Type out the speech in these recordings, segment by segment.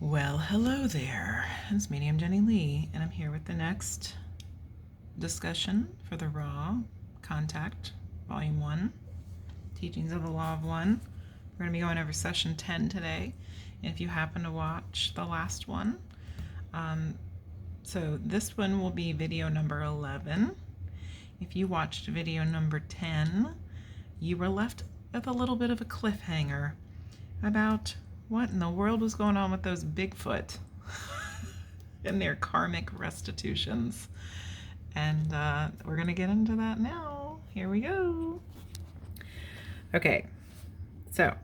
Well, hello there. It's Medium Jenny Lee, and I'm here with the next discussion for the Raw Contact, Volume 1, Teachings of the Law of One. We're going to be going over Session 10 today, and if you happen to watch the last one, so this one will be video number 11. If you watched video number 10, you were left with a little bit of a cliffhanger about what in the world was going on with those Bigfoot and their karmic restitutions. And we're going to get into that now. Here we go. Okay, so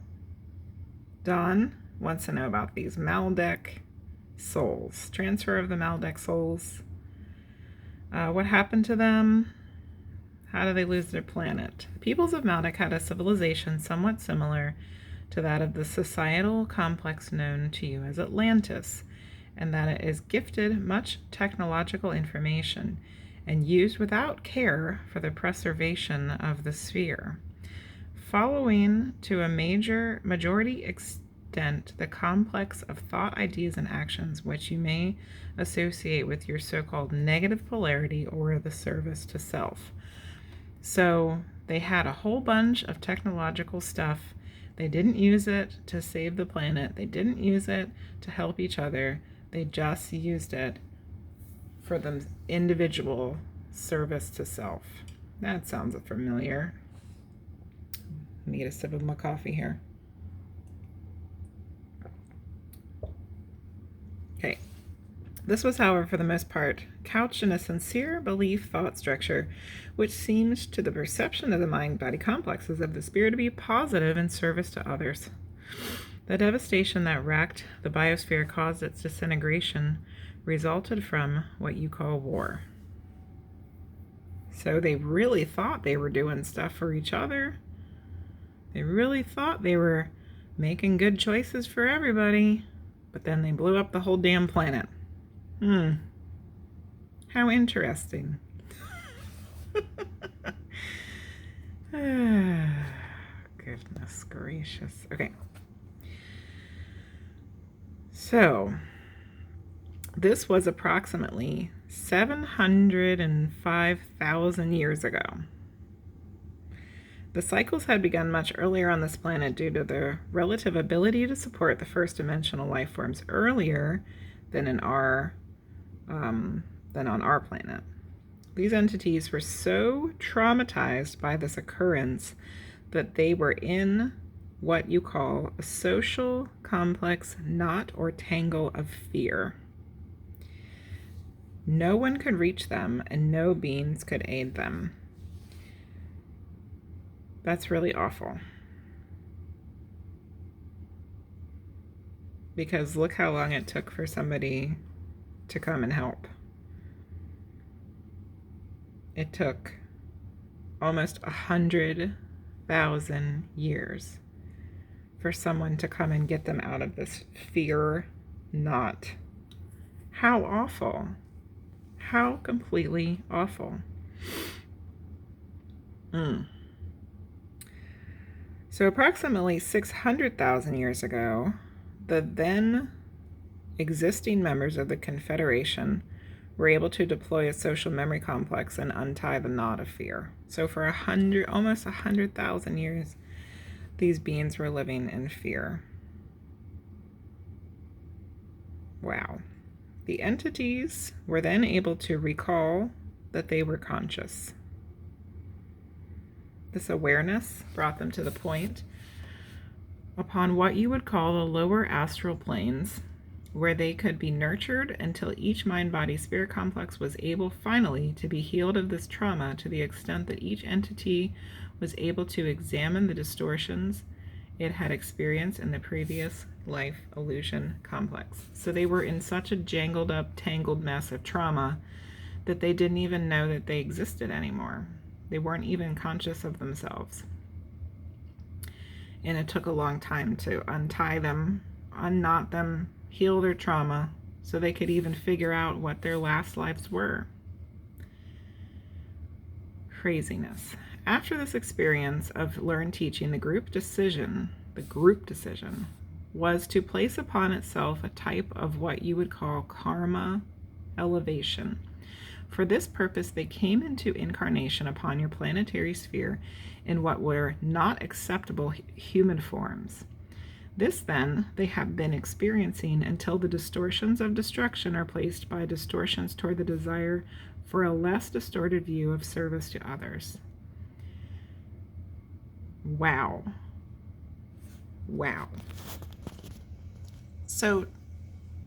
Dawn wants to know about these Maldek souls. Transfer of the Maldek souls. What happened to them? How did they lose their planet? The peoples of Maldek had a civilization somewhat similar to that of the societal complex known to you as Atlantis, and that it is gifted much technological information and used without care for the preservation of the sphere. Following to a majority extent the complex of thought, ideas, and actions which you may associate with your so-called negative polarity or the service to self. So they had a whole bunch of technological stuff. They didn't use it to save the planet. They didn't use it to help each other. They just used it for the individual service to self. That sounds familiar. Let me get a sip of my coffee here. Okay. This was, however, for the most part, couched in a sincere belief thought structure, which seems to the perception of the mind-body complexes of the spirit to be positive in service to others. The devastation that racked the biosphere caused its disintegration resulted from what you call war. So they really thought they were doing stuff for each other. They really thought they were making good choices for everybody, but then they blew up the whole damn planet. How interesting. Goodness gracious. Okay. So, this was approximately 705,000 years ago. The cycles had begun much earlier on this planet due to their relative ability to support the first-dimensional life forms earlier than on our planet. These entities were so traumatized by this occurrence that they were in what you call a social complex knot or tangle of fear. No one could reach them, and no beings could aid them. That's really awful. Because look how long it took for somebody to come and help. It took almost 100,000 years for someone to come and get them out of this fear knot. How awful. How completely awful. So approximately 600,000 years ago, the then existing members of the Confederation were able to deploy a social memory complex and untie the knot of fear. So for almost 100,000 years, these beings were living in fear. Wow. The entities were then able to recall that they were conscious. This awareness brought them to the point upon what you would call the lower astral planes, where they could be nurtured until each mind-body-spirit complex was able finally to be healed of this trauma to the extent that each entity was able to examine the distortions it had experienced in the previous life illusion complex. So they were in such a jangled up, tangled mess of trauma that they didn't even know that they existed anymore. They weren't even conscious of themselves. And it took a long time to untie them, unknot them, heal their trauma, so they could even figure out what their last lives were. Craziness. After this experience of learned teaching, the group decision was to place upon itself a type of what you would call karma elevation. For this purpose, they came into incarnation upon your planetary sphere in what were not acceptable human forms. This, then, they have been experiencing until the distortions of destruction are placed by distortions toward the desire for a less distorted view of service to others. Wow. Wow. So,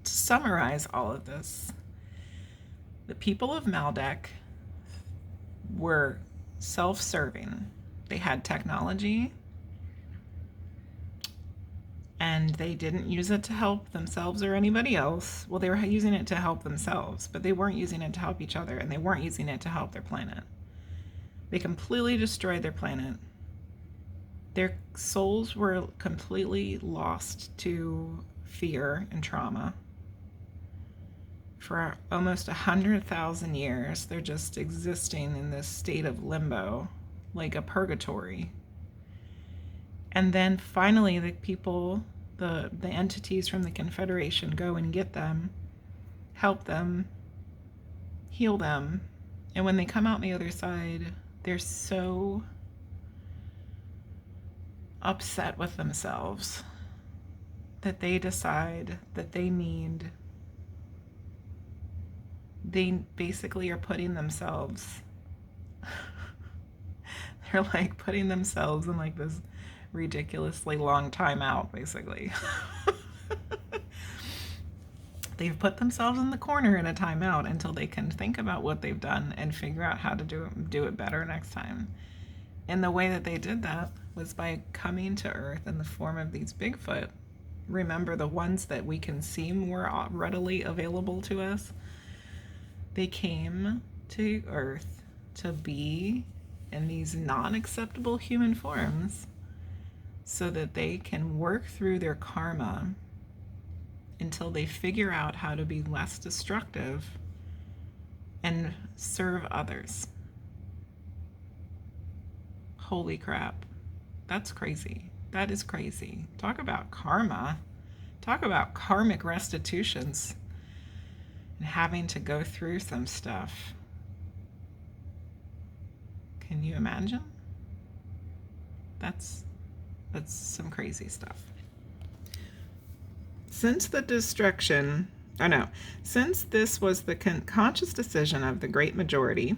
to summarize all of this, the people of Maldek were self-serving. They had technology, and they didn't use it to help themselves or anybody else. Well, they were using it to help themselves, but they weren't using it to help each other, and they weren't using it to help their planet. They completely destroyed their planet. Their souls were completely lost to fear and trauma. For almost 100,000 years, they're just existing in this state of limbo, like a purgatory. And then finally, the people, the entities from the Confederation go and get them, help them, heal them. And when they come out on the other side, they're so upset with themselves that they decide that they basically are putting themselves, they're like putting themselves in like this ridiculously long time out, basically. They've put themselves in the corner in a timeout until they can think about what they've done and figure out how to do it better next time. And the way that they did that was by coming to Earth in the form of these Bigfoot. Remember, the ones that we can see more readily available to us? They came to Earth to be in these non-acceptable human forms so that they can work through their karma until they figure out how to be less destructive and serve others. Holy crap. That's crazy. That is crazy. Talk about karma. Talk about karmic restitutions and having to go through some stuff. Can you imagine? That's some crazy stuff. Since this was the conscious decision of the great majority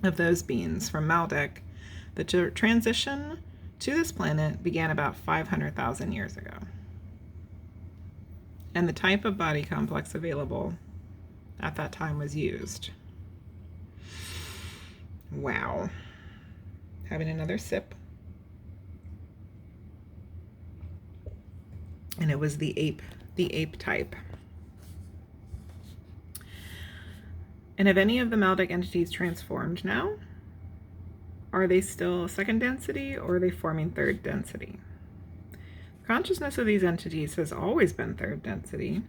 of those beings from Maldek, the transition to this planet began about 500,000 years ago. And the type of body complex available at that time was used. Wow. Having another sip. And it was the ape type. And have any of the Maldek entities transformed now? Are they still second density, or are they forming third density? Consciousness of these entities has always been third density.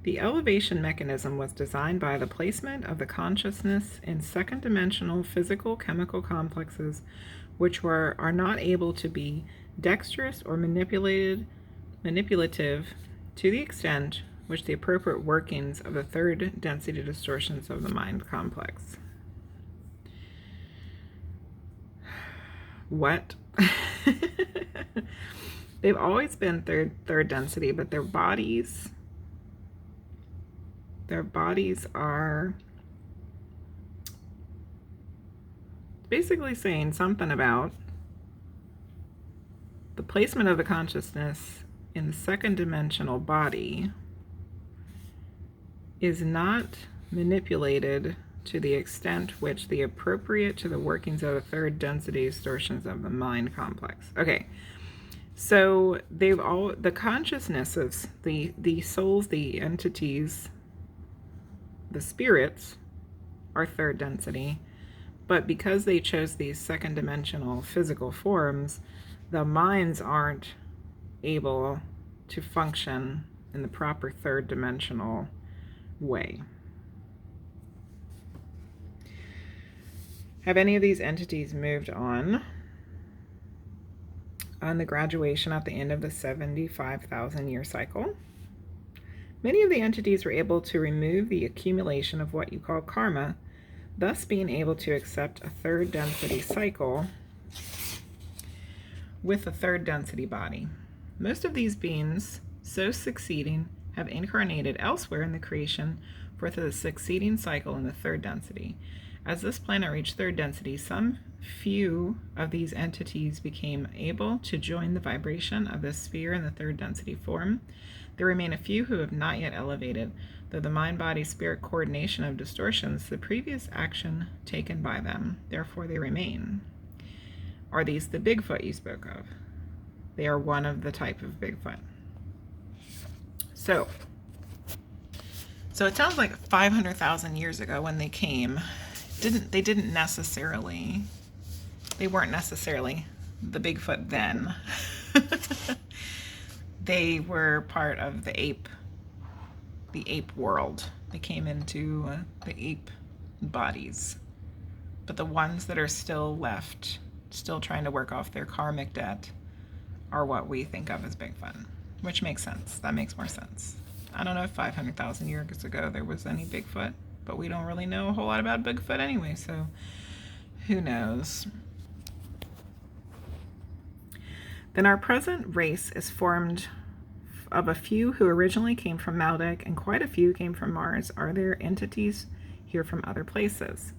The elevation mechanism was designed by the placement of the consciousness in second dimensional physical chemical complexes which are not able to be dexterous or manipulative to the extent which the appropriate workings of the third density distortions of the mind complex. What? They've always been third density, but their bodies are basically saying something about the placement of the consciousness in the second dimensional body is not manipulated to the extent which the appropriate to the workings of the third density distortions of the mind complex. Okay, so the consciousnesses, the souls, the entities, the spirits are third density, but because they chose these second dimensional physical forms, the minds aren't able to function in the proper third dimensional way. Have any of these entities moved on? on the graduation at the end of the 75,000 year cycle. Many of the entities were able to remove the accumulation of what you call karma, thus being able to accept a third density cycle with a third density body. Most of these beings, so succeeding, have incarnated elsewhere in the creation for the succeeding cycle in the third density. As this planet reached third density, some few of these entities became able to join the vibration of the sphere in the third density form. There remain a few who have not yet elevated, though the mind-body-spirit coordination of distortions the previous action taken by them. Therefore, they remain. Are these the Bigfoot you spoke of? They are one of the type of Bigfoot. So it sounds like 500,000 years ago when they came, they weren't necessarily the Bigfoot then. They were part of the ape world. They came into the ape bodies. But the ones that are still left, still trying to work off their karmic debt, are what we think of as Bigfoot, which makes sense. That makes more sense. I don't know if 500,000 years ago there was any Bigfoot, but we don't really know a whole lot about Bigfoot anyway, so who knows? Then our present race is formed of a few who originally came from Maldek and quite a few came from Mars. Are there entities here from other places?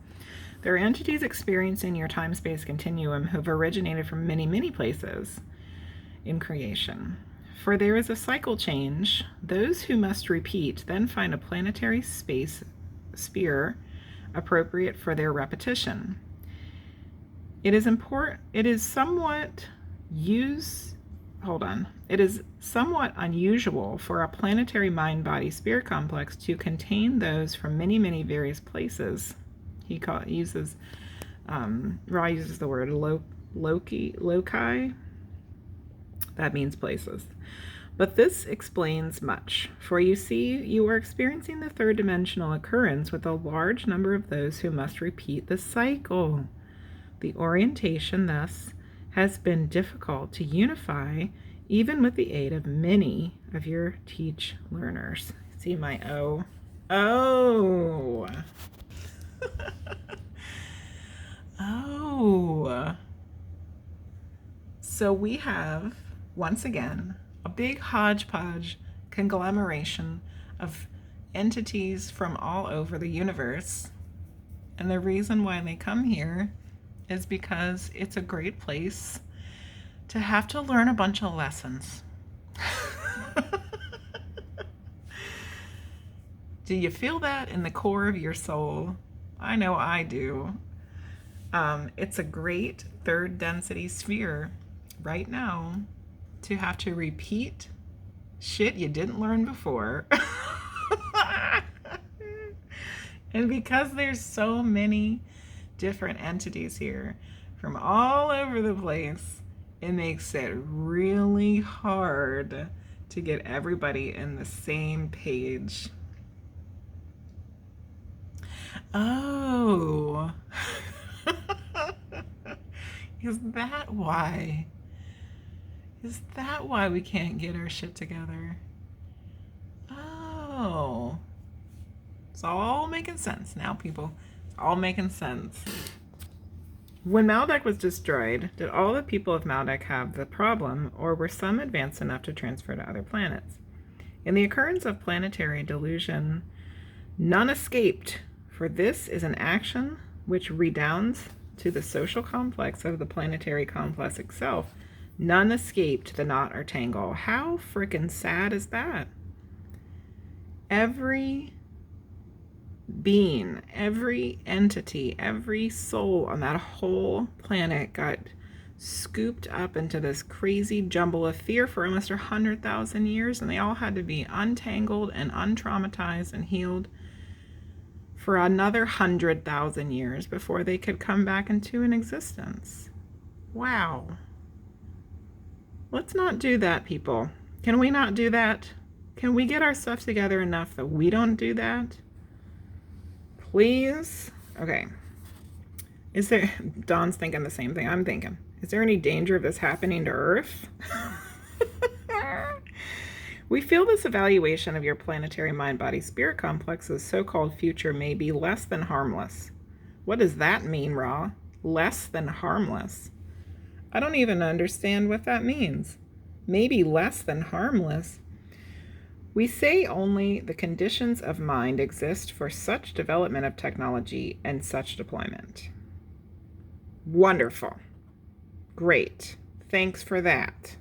There are entities experiencing your time-space continuum who have originated from many, many places in creation. For there is a cycle change. Those who must repeat then find a planetary space sphere appropriate for their repetition. It is somewhat unusual for a planetary mind-body-spirit complex to contain those from many, many various places. Ra uses the word loci. That means places. But this explains much, for you see, you are experiencing the third dimensional occurrence with a large number of those who must repeat the cycle. The orientation, thus, has been difficult to unify, even with the aid of many of your teach learners. See my O? Oh! Oh! So we have, once again, a big hodgepodge conglomeration of entities from all over the universe. And the reason why they come here is because it's a great place to have to learn a bunch of lessons. Do you feel that in the core of your soul? I know I do. It's a great third density sphere right now to have to repeat shit you didn't learn before. And because there's so many different entities here from all over the place, it makes it really hard to get everybody in the same page. Oh. Is that why? Is that why we can't get our shit together? Oh. It's all making sense now, people. It's all making sense. When Maldek was destroyed, did all the people of Maldek have the problem, or were some advanced enough to transfer to other planets? In the occurrence of planetary delusion, none escaped, for this is an action which redounds to the social complex of the planetary complex itself. None escaped the knot or tangle. How frickin' sad is that? Every being, every entity, every soul on that whole planet got scooped up into this crazy jumble of fear for almost 100,000 years, and they all had to be untangled and untraumatized and healed for another 100,000 years before they could come back into an existence. Wow. Let's not do that, people. Can we not do that? Can we get our stuff together enough that we don't do that? Please? Okay. Dawn's thinking the same thing I'm thinking. Is there any danger of this happening to Earth? We feel this evaluation of your planetary mind-body-spirit complex's so-called future may be less than harmless. What does that mean, Ra? Less than harmless? I don't even understand what that means. Maybe less than harmless. We say only the conditions of mind exist for such development of technology and such deployment. Wonderful. Great. Thanks for that.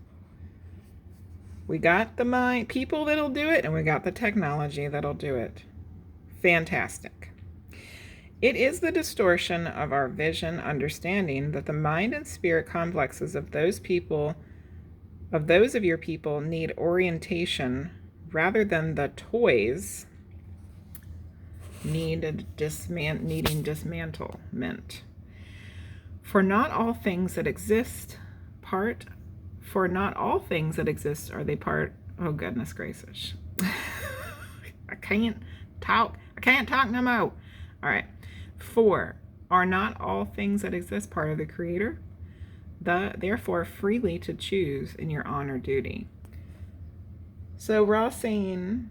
We got the mind, people that'll do it, and we got the technology that'll do it. Fantastic. It is the distortion of our vision understanding that the mind and spirit complexes of those of your people need orientation rather than the toys needing dismantlement. For not all things that exist are they part. Oh, goodness gracious. I can't talk no more. All right. 4, are not all things that exist part of the Creator? Therefore, freely to choose in your honor duty. So Ra's saying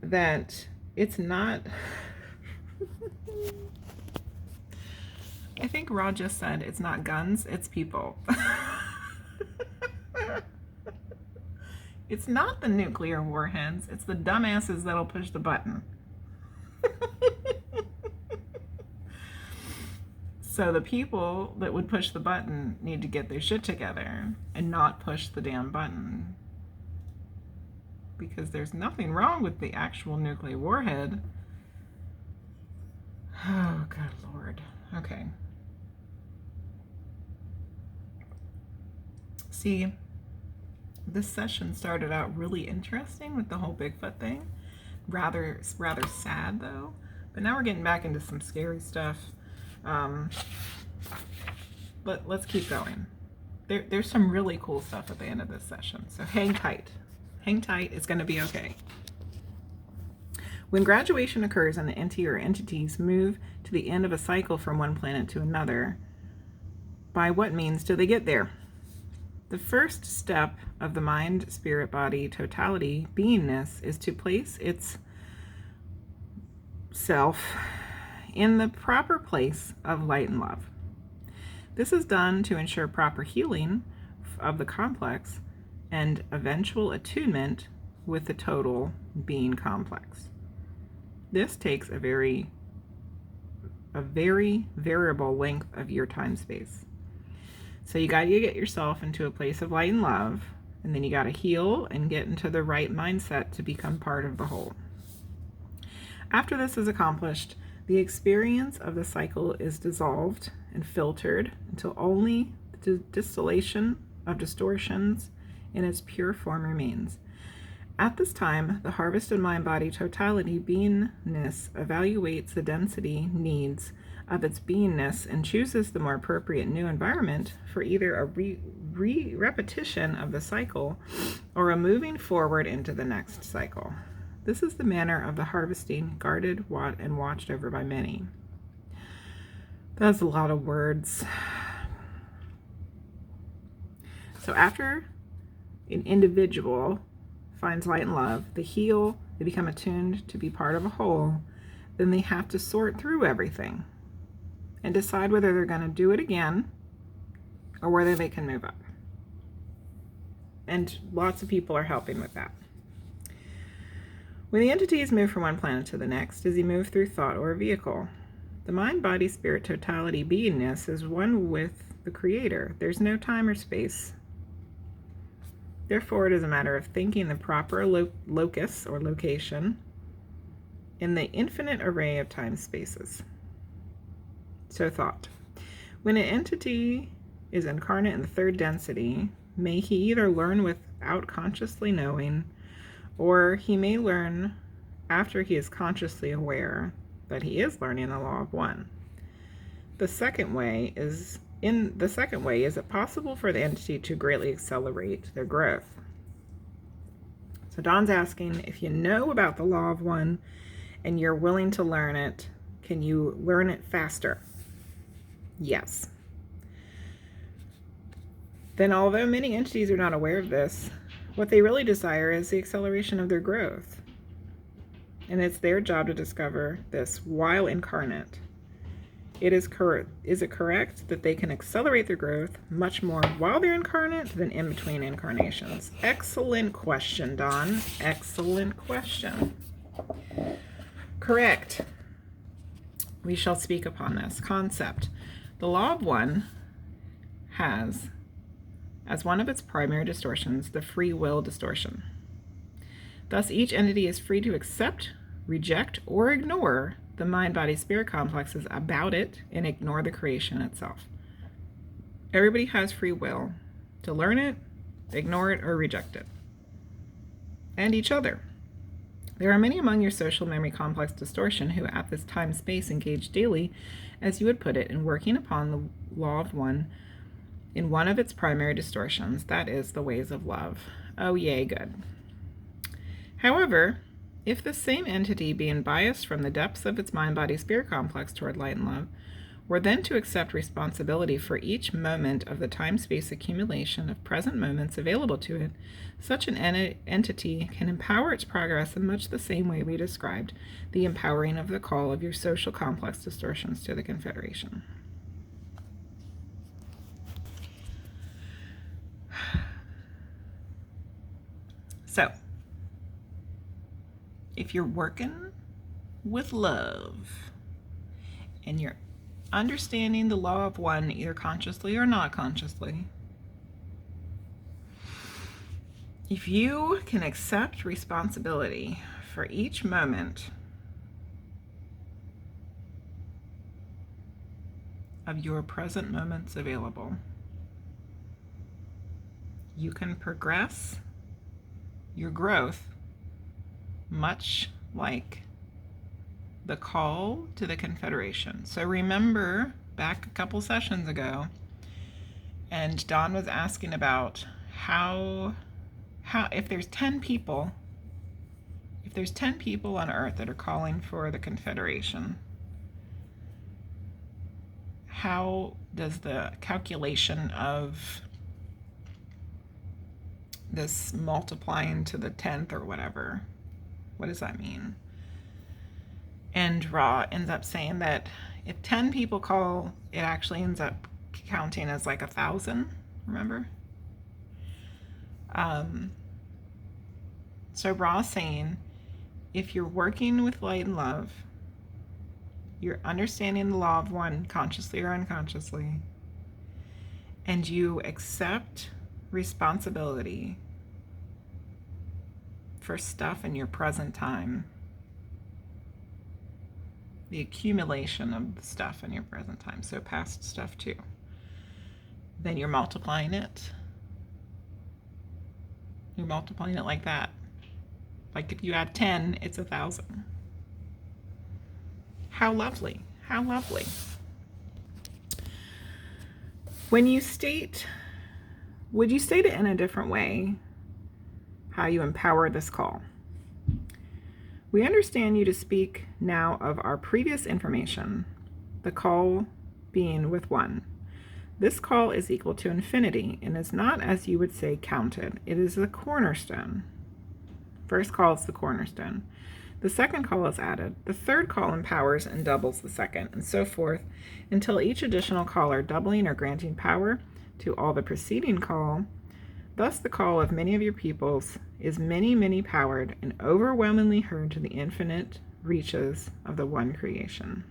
that it's not. I think Ra just said it's not guns, it's people. It's not the nuclear warheads, it's the dumbasses that'll push the button. So the people that would push the button need to get their shit together and not push the damn button. Because there's nothing wrong with the actual nuclear warhead. Oh, good Lord. Okay. See, this session started out really interesting with the whole Bigfoot thing. Rather sad, though. But now we're getting back into some scary stuff. But let's keep going. There's some really cool stuff at the end of this session. So hang tight. Hang tight. It's going to be okay. When graduation occurs and the entity or entities move to the end of a cycle from one planet to another, by what means do they get there? The first step of the mind, spirit, body, totality, beingness is to place its self in the proper place of light and love. This is done to ensure proper healing of the complex and eventual attunement with the total being complex. This takes a very variable length of your time space. So you got to get yourself into a place of light and love, and then you got to heal and get into the right mindset to become part of the whole. After this is accomplished, the experience of the cycle is dissolved and filtered until only the distillation of distortions in its pure form remains. At this time, the harvested mind-body totality beingness evaluates the density needs of its beingness and chooses the more appropriate new environment for either a repetition of the cycle or a moving forward into the next cycle. This is the manner of the harvesting, guarded, and watched over by many. That's a lot of words. So after an individual finds light and love, they heal, they become attuned to be part of a whole, then they have to sort through everything and decide whether they're going to do it again or whether they can move up. And lots of people are helping with that. When the entities move from one planet to the next, does he move through thought or a vehicle? The mind, body, spirit, totality, beingness is one with the Creator. There's no time or space. Therefore, it is a matter of thinking the proper locus or location in the infinite array of time spaces. So thought. When an entity is incarnate in the third density, may he either learn without consciously knowing, or he may learn after he is consciously aware that he is learning the law of one. The second way is it possible for the entity to greatly accelerate their growth? So Don's asking, if you know about the law of one and you're willing to learn it, can you learn it faster? Yes. then although many entities are not aware of this, what they really desire is the acceleration of their growth. And it's their job to discover this while incarnate. Is it correct that they can accelerate their growth much more while they're incarnate than in between incarnations? Excellent question, Don. Excellent question. Correct. We shall speak upon this concept. The law of one has, as one of its primary distortions, the free will distortion. Thus, each entity is free to accept, reject, or ignore the mind-body-spirit complexes about it and ignore the creation itself. Everybody has free will to learn it, ignore it, or reject it. And each other. There are many among your social memory complex distortion who at this time-space engage daily, as you would put it, in working upon the law of one in one of its primary distortions, that is, the ways of love. Oh, yay, good. However, if the same entity, being biased from the depths of its mind-body-spirit complex toward light and love, were then to accept responsibility for each moment of the time-space accumulation of present moments available to it, such an entity can empower its progress in much the same way we described the empowering of the call of your social complex distortions to the Confederation. So, if you're working with love and you're understanding the law of one, either consciously or not consciously, if you can accept responsibility for each moment of your present moments available, you can progress your growth much like the call to the Confederation. So remember back a couple sessions ago, and Don was asking about how if there's 10 people on Earth that are calling for the Confederation, how does the calculation of this multiplying to the 10th or whatever, what does that mean? And Ra ends up saying that if 10 people call, it actually ends up counting as like 1,000, remember? So Ra's saying, if you're working with light and love, you're understanding the law of one consciously or unconsciously, and you accept responsibility for stuff in your present time, the accumulation of stuff in your present time, so past stuff too, then you're multiplying it. You're multiplying it like that. Like if you add 10, it's 1,000. How lovely. How lovely. When you state, would you state it in a different way, how you empower this call? We understand you to speak now of our previous information, the call being with one. This call is equal to infinity and is not, as you would say, counted. It is the cornerstone. First call is the cornerstone. The second call is added. The third call empowers and doubles the second, and so forth, until each additional caller doubling or granting power to all the preceding call. Thus the call of many of your peoples is many, many powered and overwhelmingly heard to the infinite reaches of the one creation.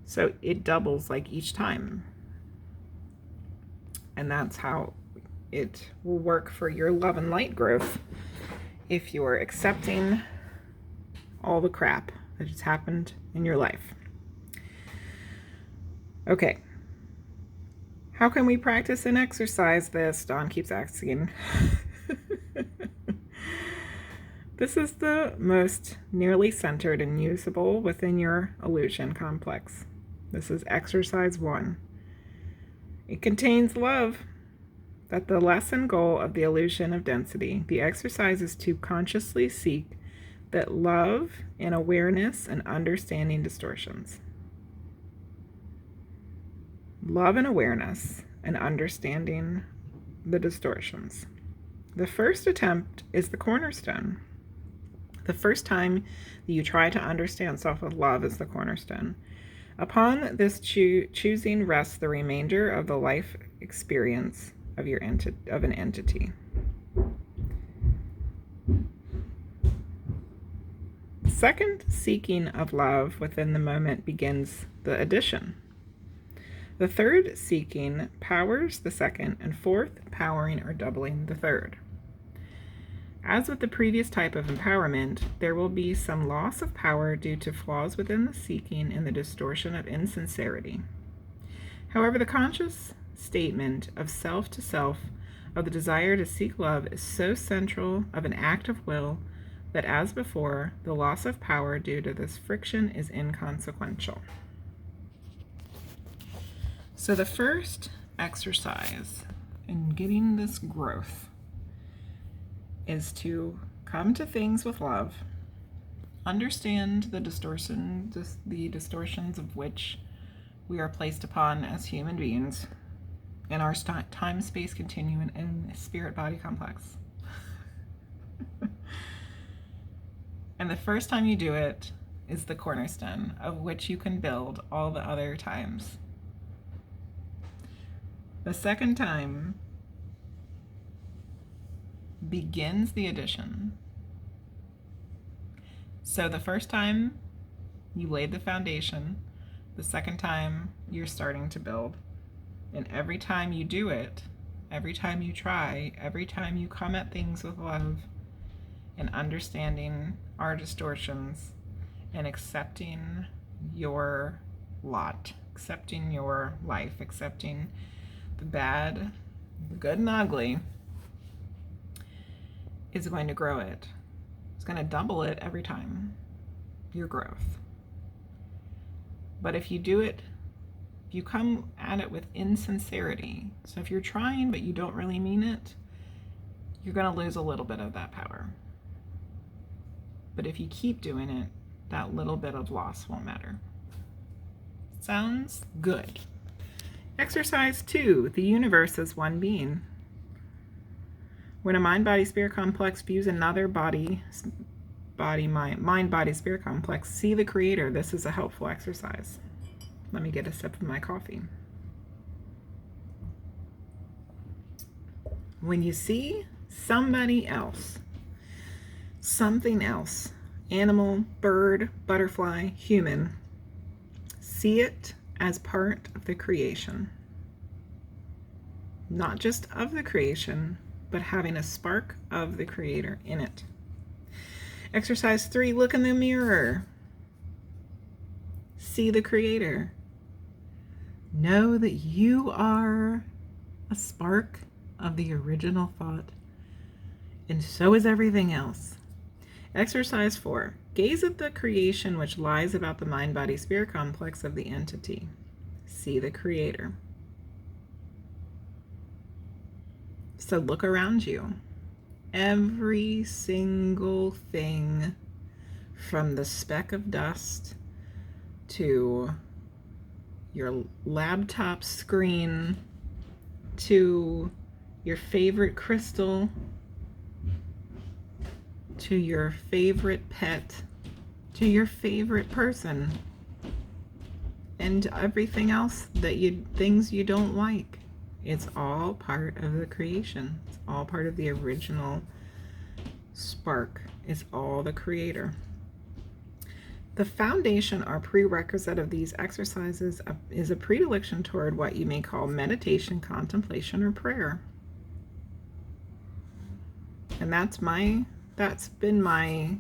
So it doubles like each time. And that's how it will work for your love and light growth if you're accepting all the crap that has happened in your life. Okay. How can we practice and exercise this? Dawn keeps asking. This is the most nearly centered and usable within your illusion complex. This is exercise 1. It contains love. That the lesson goal of the illusion of density. The exercise is to consciously seek that love and awareness and understanding distortions. love and awareness, and understanding the distortions. The first attempt is the cornerstone. The first time that you try to understand self with love is the cornerstone. Upon this choosing rests the remainder of the life experience of an entity. Second seeking of love within the moment begins the addition. The third seeking powers the second, and fourth powering or doubling the third. As with the previous type of empowerment, there will be some loss of power due to flaws within the seeking and the distortion of insincerity. However, the conscious statement of self to self of the desire to seek love is so central of an act of will that, as before, the loss of power due to this friction is inconsequential. So the first exercise in getting this growth is to come to things with love, understand the distortions of which we are placed upon as human beings in our time-space continuum and spirit-body complex. And the first time you do it is the cornerstone of which you can build all the other times. The second time begins the addition. So the first time you laid the foundation, the second time you're starting to build. And every time you do it, every time you try, every time you come at things with love and understanding our distortions and accepting your lot, accepting your life, accepting the bad, the good and ugly, is going to grow it. It's going to double it every time, your growth. But if you do it, if you come at it with insincerity, so if you're trying but you don't really mean it, you're going to lose a little bit of that power. But if you keep doing it, that little bit of loss won't matter. Sounds good. Exercise 2, the universe as one being. When a mind-body-spirit complex views another mind-body-spirit complex, see the creator. This is a helpful exercise. Let me get a sip of my coffee. When you see somebody else, something else, animal, bird, butterfly, human, see it as part of the creation. Not just of the creation, but having a spark of the creator in it. Exercise 3, look in the mirror. See the creator. Know that you are a spark of the original thought, and so is everything else. Exercise 4, gaze at the creation which lies about the mind-body-spirit complex of the entity. See the creator. So look around you. Every single thing, from the speck of dust to your laptop screen to your favorite crystal to your favorite pet to your favorite person and everything else things you don't like. It's all part of the creation. It's all part of the original spark. It's all the creator. The foundation or prerequisite of these exercises is a predilection toward what you may call meditation, contemplation, or prayer. And that's been my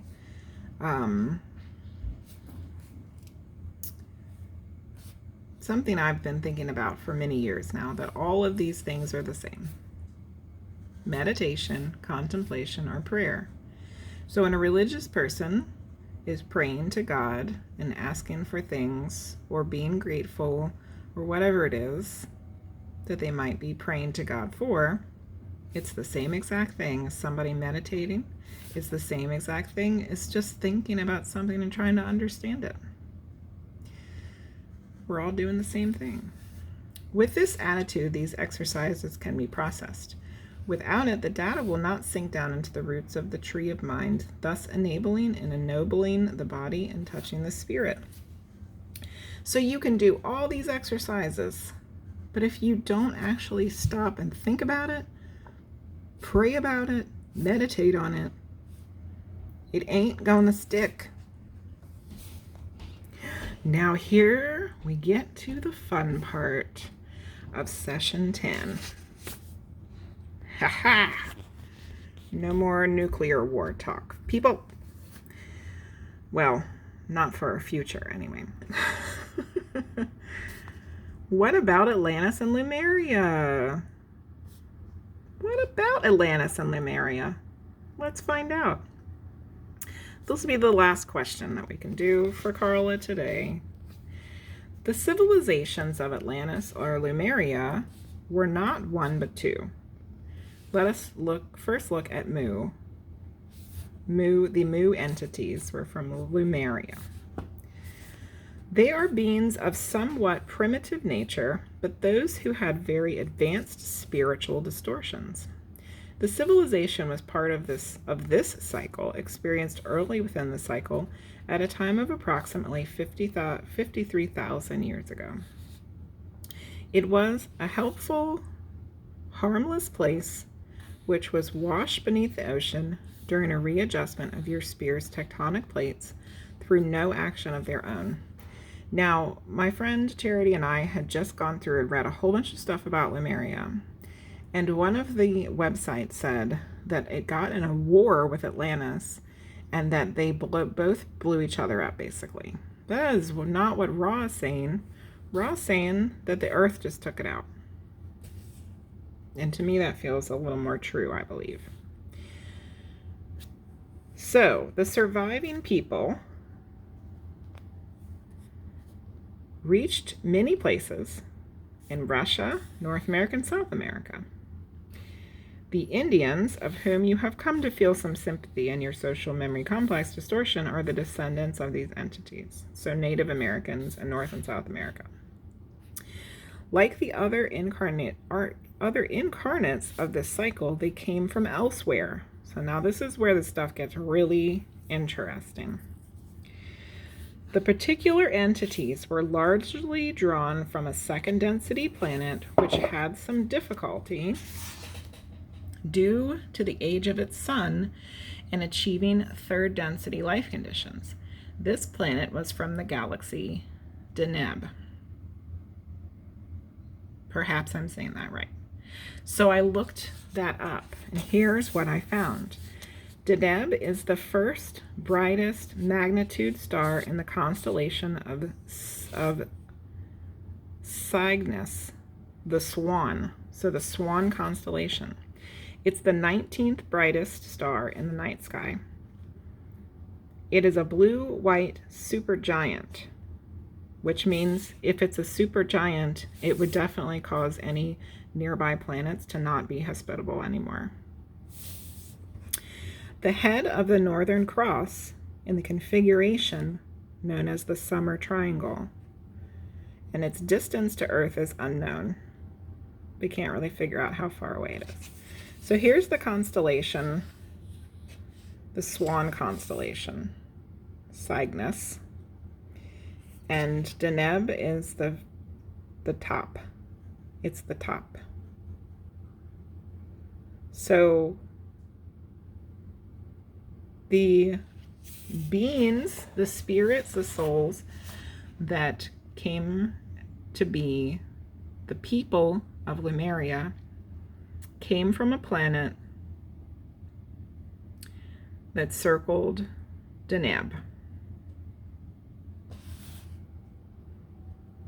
something I've been thinking about for many years now, that all of these things are the same. Meditation, contemplation, or prayer. So when a religious person is praying to God and asking for things or being grateful or whatever it is that they might be praying to God for, it's the same exact thing as somebody meditating. It's the same exact thing as just thinking about something and trying to understand it. We're all doing the same thing. With this attitude, these exercises can be processed. Without it, the data will not sink down into the roots of the tree of mind, thus enabling and ennobling the body and touching the spirit. So you can do all these exercises, but if you don't actually stop and think about it, pray about it, meditate on it, it ain't gonna stick. Now here we get to the fun part of session 10. Ha! No more nuclear war talk, people. Well, not for our future anyway. What about Atlantis and Lemuria? What about Atlantis and Lemuria? Let's find out. This will be the last question that we can do for Carla today. The civilizations of Atlantis or Lemuria were not one but two. Let us first look at Mu. The Mu entities were from Lemuria. They are beings of somewhat primitive nature, but those who had very advanced spiritual distortions. The civilization was part of this cycle, experienced early within the cycle at a time of approximately 53,000 years ago. It was a helpful, harmless place which was washed beneath the ocean during a readjustment of your sphere's tectonic plates through no action of their own. Now, my friend Charity and I had just gone through and read a whole bunch of stuff about Lemuria, and one of the websites said that it got in a war with Atlantis and that they both blew each other up, basically. That is not what Ra is saying. Ra is saying that the Earth just took it out. And to me, that feels a little more true, I believe. So, the surviving people reached many places in Russia, North America, and South America. The Indians, of whom you have come to feel some sympathy in your social memory complex distortion, are the descendants of these entities, so Native Americans in North and South America. Like the other incarnates of this cycle, they came from elsewhere. So now this is where the stuff gets really interesting. The particular entities were largely drawn from a second density planet which had some difficulty due to the age of its sun in achieving third density life conditions. This planet was from the galaxy Deneb. Perhaps I'm saying that right. So I looked that up, and here's what I found. Deneb is the first brightest magnitude star in the constellation of Cygnus, the Swan. So the Swan constellation. It's the 19th brightest star in the night sky. It is a blue-white supergiant, which means if it's a supergiant, it would definitely cause any nearby planets to not be hospitable anymore. The head of the Northern Cross in the configuration known as the Summer Triangle, and its distance to Earth is unknown. We can't really figure out how far away it is. So here's the constellation, the Swan constellation, Cygnus, and Deneb is the top. It's the top. So the beings, the spirits, the souls that came to be the people of Lemuria came from a planet that circled Deneb,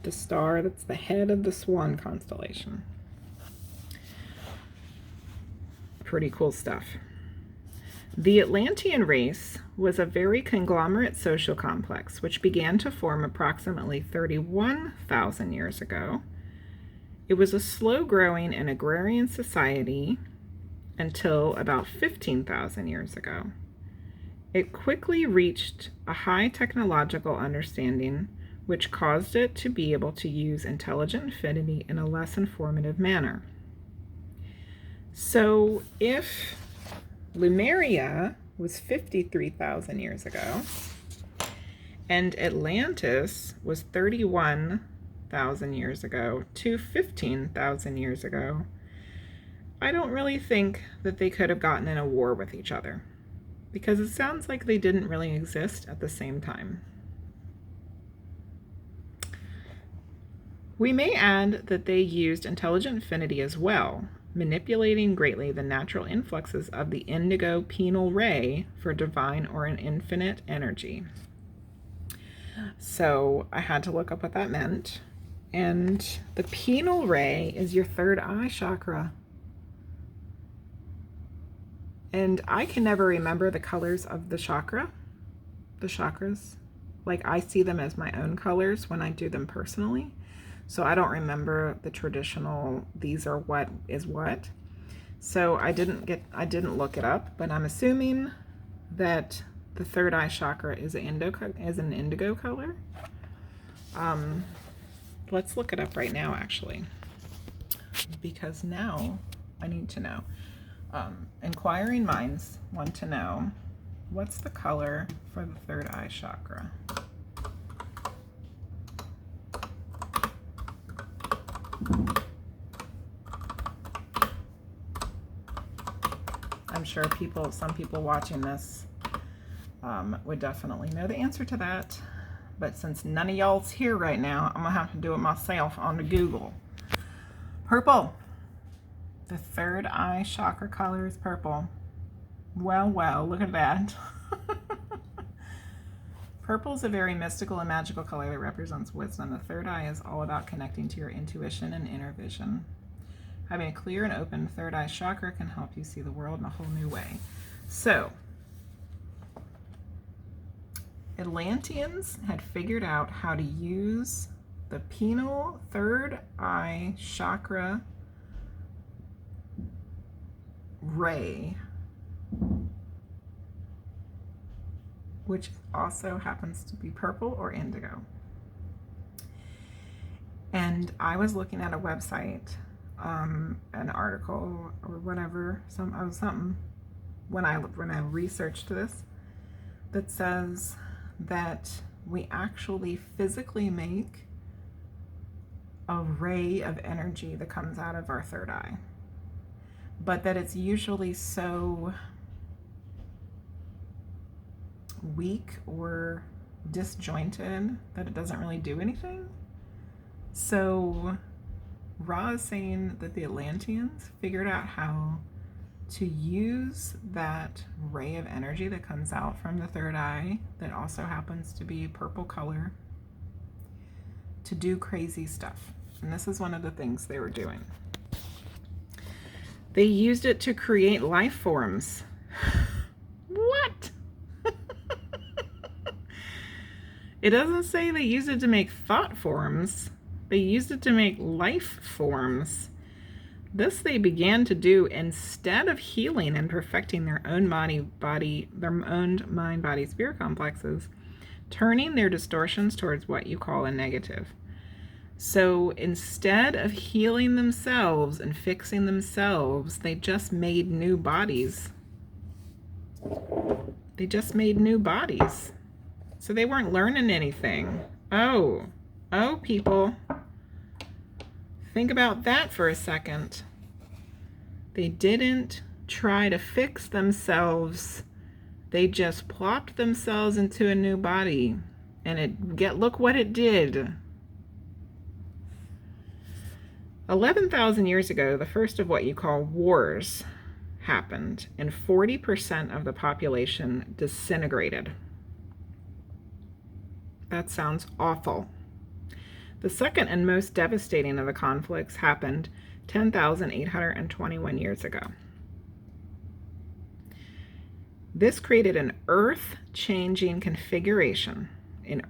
the star that's the head of the Swan constellation. Pretty cool stuff. The Atlantean race was a very conglomerate social complex which began to form approximately 31,000 years ago. It was a slow-growing and agrarian society until about 15,000 years ago. It quickly reached a high technological understanding which caused it to be able to use intelligent infinity in a less informative manner. So if Lemuria was 53,000 years ago, and Atlantis was 31,000 years ago to 15,000 years ago, I don't really think that they could have gotten in a war with each other, because it sounds like they didn't really exist at the same time. We may add that they used intelligent infinity as well, manipulating greatly the natural influxes of the indigo penal ray for divine or an infinite energy. So I had to look up what that meant. And the penal ray is your third eye chakra. And I can never remember the colors of the chakras. Like, I see them as my own colors when I do them personally. So I don't remember the traditional, these are what is what. So I didn't look it up, but I'm assuming that the third eye chakra is an indigo color. Let's look it up right now, actually, because now I need to know. Inquiring minds want to know, what's the color for the third eye chakra? I'm sure some people watching this would definitely know the answer to that. But since none of y'all's here right now, I'm going to have to do it myself on the Google. Purple. The third eye chakra color is purple. Well, look at that. Purple is a very mystical and magical color that represents wisdom. The third eye is all about connecting to your intuition and inner vision. Having a clear and open third eye chakra can help you see the world in a whole new way. So, Atlanteans had figured out how to use the penal third eye chakra ray, which also happens to be purple or indigo. And I was looking at a website, an article or whatever, something when I researched this, that says that we actually physically make a ray of energy that comes out of our third eye, but that it's usually so weak or disjointed that it doesn't really do anything. So Ra is saying that the Atlanteans figured out how to use that ray of energy that comes out from the third eye, that also happens to be purple color, to do crazy stuff. And this is one of the things they were doing. They used it to create life forms. What? It doesn't say they used it to make thought forms. They used it to make life forms. This they began to do instead of healing and perfecting their own mind, body, spirit complexes, turning their distortions towards what you call a negative. So instead of healing themselves and fixing themselves, they just made new bodies. So they weren't learning anything. Oh, people. Think about that for a second. They didn't try to fix themselves. They just plopped themselves into a new body. And look what it did. 11,000 years ago, the first of what you call wars happened, and 40% of the population disintegrated. That sounds awful. The second and most devastating of the conflicts happened 10,821 years ago. This created an earth-changing configuration, and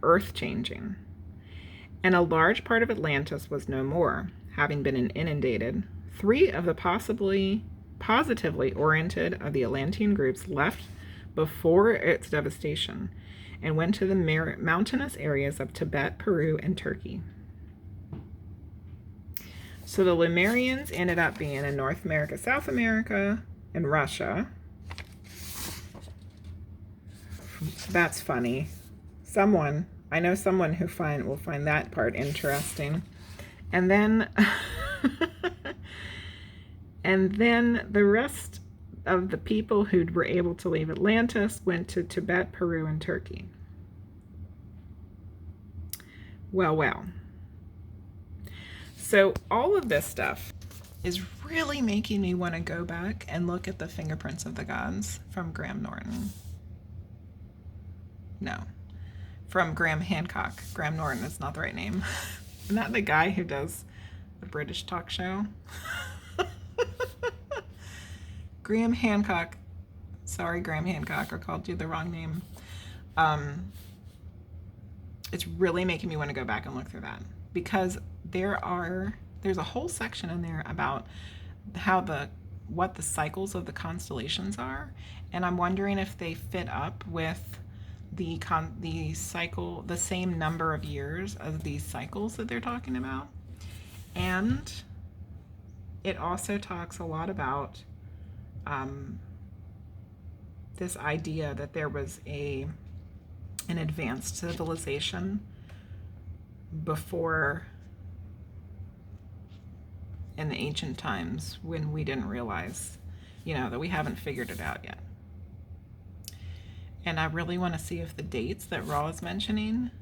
a large part of Atlantis was no more, having been inundated. 3 of the positively oriented of the Atlantean groups left before its devastation and went to the mountainous areas of Tibet, Peru, and Turkey. So the Lemurians ended up being in North America, South America, and Russia. That's funny. I know someone who will find that part interesting. And then and then the rest of the people who were able to leave Atlantis went to Tibet, Peru, and Turkey. Well. So all of this stuff is really making me want to go back and look at the Fingerprints of the Gods from Graham Norton. No, from Graham Hancock. Graham Norton is not the right name. Isn't that the guy who does the British talk show? Graham Hancock. Sorry, Graham Hancock, I called you the wrong name. It's really making me want to go back and look through that, because there's a whole section in there about what the cycles of the constellations are, and I'm wondering if they fit up with the same number of years as these cycles that they're talking about. And it also talks a lot about this idea that there was an advanced civilization before, in the ancient times, when we didn't realize, that we haven't figured it out yet. And I really want to see if the dates that Ra is mentioning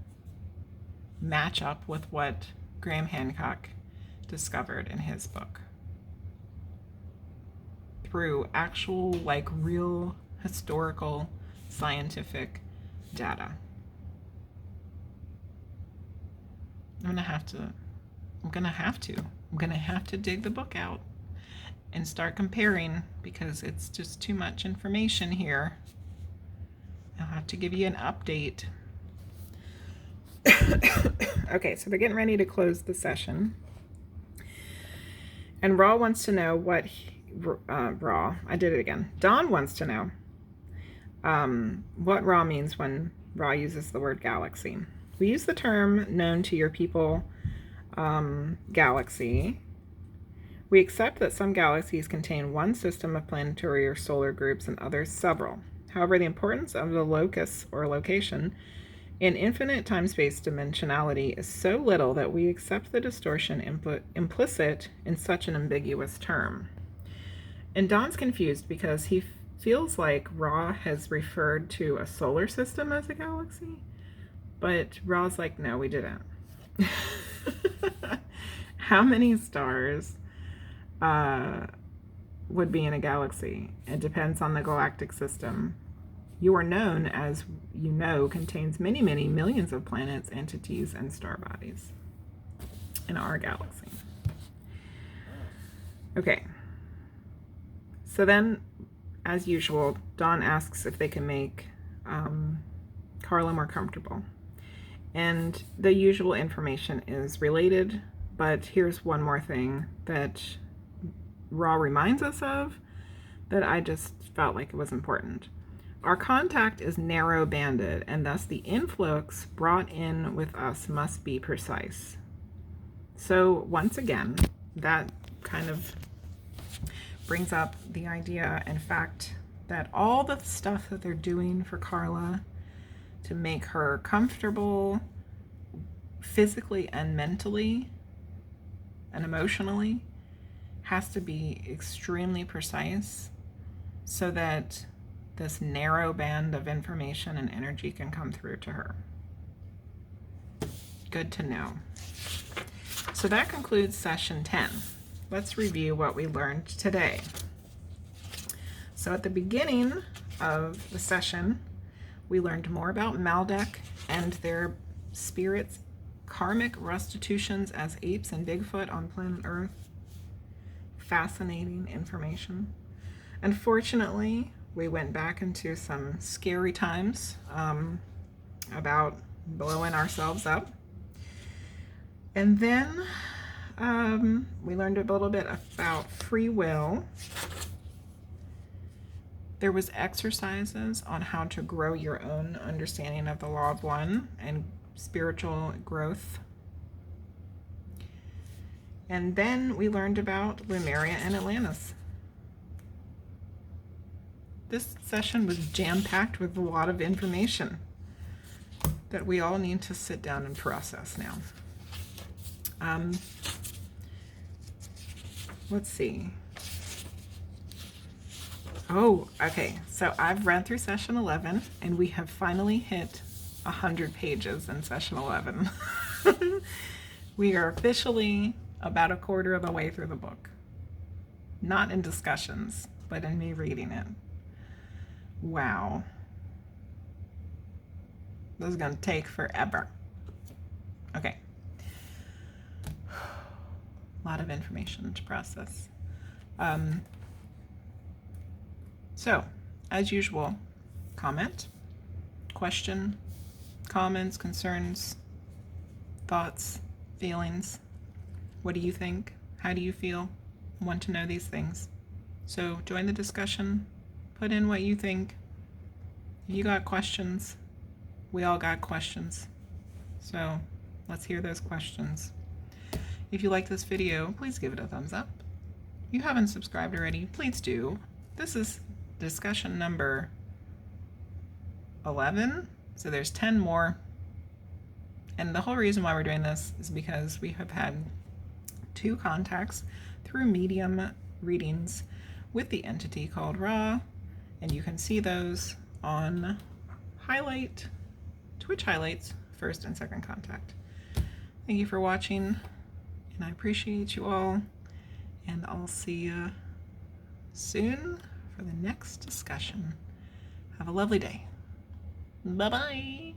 match up with what Graham Hancock discovered in his book through actual, real historical scientific data. I'm gonna have to dig the book out and start comparing, because it's just too much information here. I'll have to give you an update. Okay, so they're getting ready to close the session. And Ra wants to know what Don wants to know what Ra means when Ra uses the word galaxy. We use the term known to your people, galaxy. We accept that some galaxies contain one system of planetary or solar groups and others several. However, the importance of the locus or location in infinite time-space dimensionality is so little that we accept the distortion implicit in such an ambiguous term. And Don's confused because he feels like Ra has referred to a solar system as a galaxy, but Ra's like, no, we didn't. How many stars would be in a galaxy? It depends on the galactic system. You are known, as you know, contains many, many millions of planets, entities, and star bodies in our galaxy. Okay. So then, as usual, Dawn asks if they can make Carla more comfortable. And the usual information is related, but here's one more thing that Ra reminds us of that I just felt like it was important. Our contact is narrow-banded, and thus the influx brought in with us must be precise. So once again, that kind of brings up the idea, in fact, that all the stuff that they're doing for Carla to make her comfortable physically and mentally and emotionally has to be extremely precise so that this narrow band of information and energy can come through to her. Good to know. So that concludes session 10. Let's review what we learned today. So at the beginning of the session, we learned more about Maldek and their spirits' karmic restitutions as apes and Bigfoot on planet Earth. Fascinating information. Unfortunately, we went back into some scary times about blowing ourselves up. And then we learned a little bit about free will. There was exercises on how to grow your own understanding of the Law of One and spiritual growth. And then we learned about Lemuria and Atlantis. This session was jam-packed with a lot of information that we all need to sit down and process now. Let's see. Oh, okay. So I've read through session 11, and we have finally hit 100 pages in session 11. We are officially about a quarter of the way through the book. Not in discussions, but in me reading it. Wow. This is going to take forever. Okay. A lot of information to process. So, as usual, comment, question, comments, concerns, thoughts, feelings. What do you think? How do you feel? Want to know these things. So join the discussion. Put in what you think. If you got questions, we all got questions. So let's hear those questions. If you like this video, please give it a thumbs up. If you haven't subscribed already, please do. This is discussion number 11, so there's 10 more. And the whole reason why we're doing this is because we have had 2 contacts through medium readings with the entity called Ra, and you can see those on Twitch highlights, first and second contact. Thank you for watching, and I appreciate you all, and I'll see you soon for the next discussion. Have a lovely day. Bye-bye.